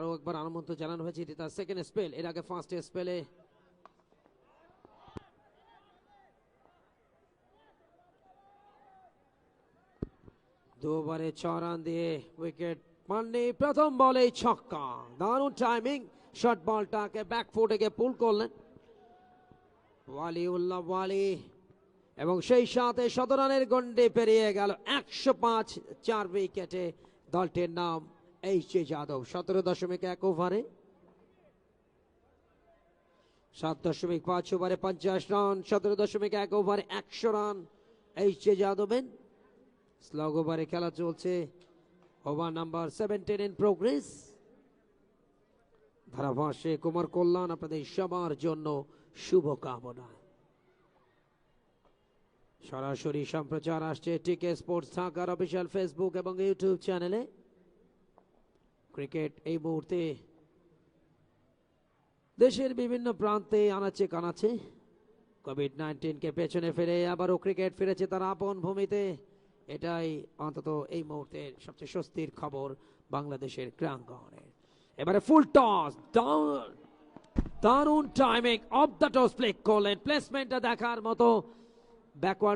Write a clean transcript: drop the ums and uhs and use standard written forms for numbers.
আরো একবার আনন্দ জানানো হয়েছে, এটি তার সেকেন্ড স্পেল। এর আগে ফার্স্ট স্পেলে দুবারে 6 রান দিয়ে উইকেট পাননি। প্রথম বলে ছক্কা, দারুণ টাইমিং, শর্ট বলটাকে ব্যাকফুটে গিয়ে পুল করলেন ওয়ালিউল্লাহ ওয়ালি, এবং সেই সাথে 17 রানের গন্ডি পেরিয়ে গেল। 105 4 উইকেটে দলটির নাম এইচ.এ. যাদব। 17.1 ওভারে 7.5 ওভারে 50 রান, 17.1 ওভারে 100 রান এইচ.এ. যাদবের। স্লগ ওভারে খেলা চলছে, ওভার নাম্বার 17 ইন প্রোগ্রেস। ধারাভাষ্যে কুমার কল্যাণ আপনাদের সবার জন্য শুভকামনা। সরাসরি সম্প্রচার আসছে টিকে স্পোর্টস ঢাকার অফিসিয়াল ফেসবুক এবং ইউটিউব চ্যানেলে। ক্রিকেট এই মুহূর্তে দেশের বিভিন্ন প্রান্তে আনাচে কানাচে কোভিড-19 পেছনে ফেলে আবারও ক্রিকেট ফিরেছে তার আপন ভূমিতে। এটাই অন্তত এই মুহূর্তের সবচেয়ে স্বস্তির খবর বাংলাদেশের ক্রীড়াঙ্গনে। এবারে ফুল টস, দারুণ timing, of the toss play করলেন, প্লেসমেন্টটা দেখার মতো। ব্যাকওয়ার্ড